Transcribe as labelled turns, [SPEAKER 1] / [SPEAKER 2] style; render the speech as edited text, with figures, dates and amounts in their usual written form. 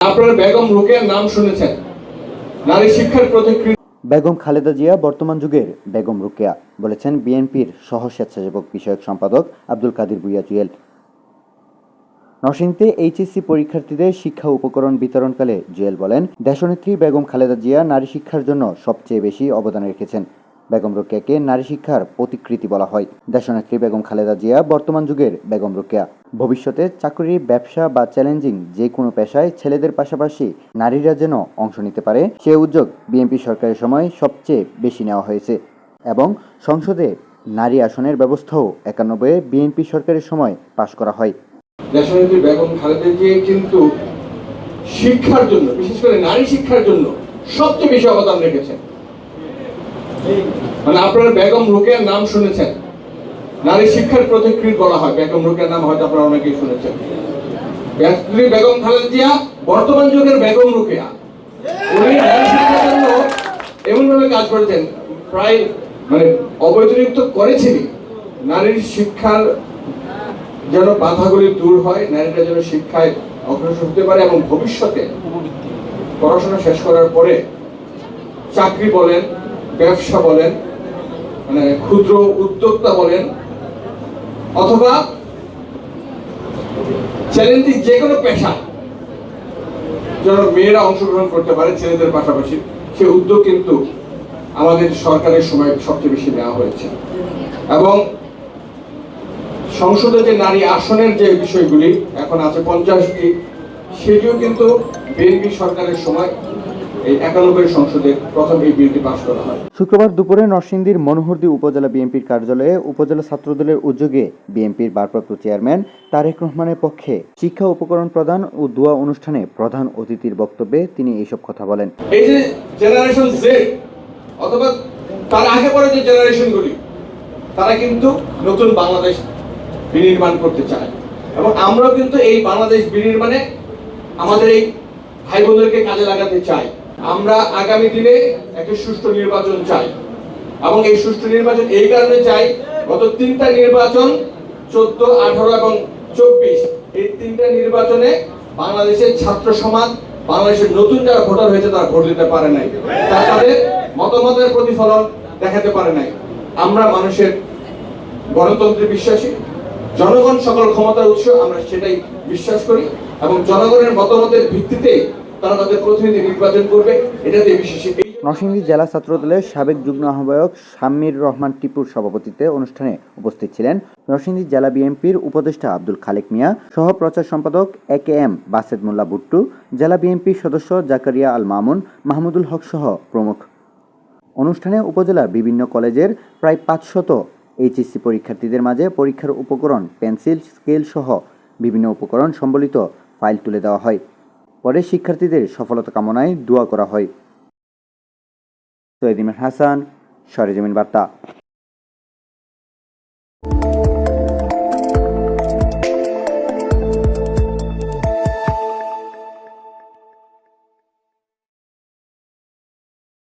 [SPEAKER 1] আপনারা বেগম রোকেয়ার নাম শুনেছেন, নারী শিক্ষার প্রতিকৃতি।
[SPEAKER 2] বেগম খালেদা জিয়া বর্তমান যুগের বেগম রোকেয়া বলেছেন বিএনপির সহ স্বেচ্ছাসেবক বিষয়ক সম্পাদক আব্দুল কাদির ভূঁইয়া জুয়েল। নরসিংদীতে এইচএসসি পরীক্ষার্থীদের শিক্ষা উপকরণ বিতরণকালে জুয়েল বলেন, দেশনেত্রী বেগম খালেদা জিয়া নারী শিক্ষার জন্য সবচেয়ে বেশি অবদান রেখেছেন। বেগম রোকেয়াকে নারী শিক্ষার প্রতিকৃতি বলা হয়। দেশনেত্রী বেগম খালেদা জিয়া বর্তমান যুগের বেগম রোকেয়া। ভবিষ্যতে চাকরি, ব্যবসা বা চ্যালেঞ্জিং যে কোনো পেশায় ছেলেদের পাশাপাশি নারীরা যেন অংশ নিতে পারে সে উদ্যোগ বিএনপি সরকারের সময় সবচেয়ে বেশি নেওয়া হয়েছে এবং সংসদে নারী আসনের ব্যবস্থাও 91-এ বিএনপি সরকারের সময় পাশ করা হয়।
[SPEAKER 1] দেশনেত্রী বেগম খালেদা জিয়া কিন্তু শিক্ষার জন্য, বিশেষ করে নারী শিক্ষার জন্য সবচেয়ে বেশি অবদান রেখেছেন। মানে আপনারা বেগম রোকেয়ার নাম শুনেছেন, নারী শিক্ষার প্রতিকৃতি বলা হয়। বেগম রোকেয়ার নাম হয়তো আপনারা অনেকেই শুনেছেন। বেগম খালেদা জিয়া বর্তমান যুগের বেগম রোকেয়া। উনি নারী শিক্ষার জন্য এমনভাবে কাজ করেছেন, প্রায় অবৈতনিক তো করেছেনই। নারীর শিক্ষার যেন বাধাগুলি দূর হয়, নারীরা যেন শিক্ষায় অগ্রসর হতে পারে এবং ভবিষ্যতে পড়াশোনা শেষ করার পরে চাকরি বলেন, ব্যবসা বলেন, ক্ষুদ্র উদ্যোক্তা বলেন, অথবা চ্যালেঞ্জিং যে কোনো পেশা যেন মেয়েরা অংশগ্রহণ করতে পারে ছেলেদের পাশাপাশি, সে উদ্যোগ কিন্তু আমাদের সরকারের সময় সবচেয়ে বেশি নেওয়া হয়েছে। এবং সংসদে যে নারী আসনের যে বিষয়গুলি এখন আছে 50টি, সেটিও কিন্তু বিএনপি সরকারের সময় এই 91 সংসদে প্রথম এই বিলটি পাস করা হয়।
[SPEAKER 2] শুক্রবার দুপুরে নরসিংদীর মনোহরদী উপজেলা বিএনপির কার্যালয়ে উপজেলা ছাত্রদলের উদ্যোগে বিএনপির ভারপ্রাপ্ত চেয়ারম্যান তারেক রহমানের পক্ষে শিক্ষা উপকরণ প্রদান ও দোয়া অনুষ্ঠানে প্রধান অতিথির বক্তব্যে তিনি এইসব কথা বলেন।
[SPEAKER 1] এই যে জেনারেশন জেড অথবা তার আগে পরে যে জেনারেশনগুলি, তারা কিন্তু নতুন বাংলাদেশ বিনির্মাণ করতে চায় এবং আমরাও কিন্তু এই বাংলাদেশ বিনির্মাণে আমাদের এই ভাই বোনদেরকে কাজে লাগাতে চাই। আমরা আগামী দিনে একটা সুষ্ঠু নির্বাচন চাই এবং এই সুষ্ঠু নির্বাচন এই কারণে চাই, গত 3টা নির্বাচন 14, 18 এবং 24, এই 3টা নির্বাচনে বাংলাদেশের ছাত্র সমাজ, বাংলাদেশের নতুন যারা ভোটার হয়েছে তারা ভোট দিতে পারে নাই, তাদের মতামতের প্রতিফলন দেখাতে পারে নাই। আমরা মানুষের গণতন্ত্রে বিশ্বাসী, জনগণ সকল ক্ষমতার উৎস, আমরা সেটাই বিশ্বাস করি এবং জনগণের মতামতের ভিত্তিতে তারা তাদের প্রতিনিধি নির্বাচন করবে, এটাতে বিশ্বাসী।
[SPEAKER 2] নরসিংদী জেলা ছাত্রদলের সাবেক যুগ্ম আহ্বায়ক শাম্মীর রহমান টিপুর সভাপতিত্বে অনুষ্ঠানে উপস্থিত ছিলেন নরসিংদী জেলা বিএনপির উপদেষ্টা আব্দুল খালেক মিয়া, সহ প্রচার সম্পাদক AKM বাসেদ মোল্লা ভুট্টু, জেলা বিএনপির সদস্য জাকারিয়া আল মামুন, মাহমুদুল হক সহ প্রমুখ। অনুষ্ঠানে উপজেলার বিভিন্ন কলেজের প্রায় 500 এইচএসসি পরীক্ষার্থীদের মাঝে পরীক্ষার উপকরণ, পেন্সিল, স্কেল সহ বিভিন্ন উপকরণ সম্বলিত ফাইল তুলে দেওয়া হয়। পরে শিক্ষার্থীদের সফলতা কামনায় দোয়া করা হয়। সৈয়দ ইমরান হাসান, সরেজমিন বার্তা।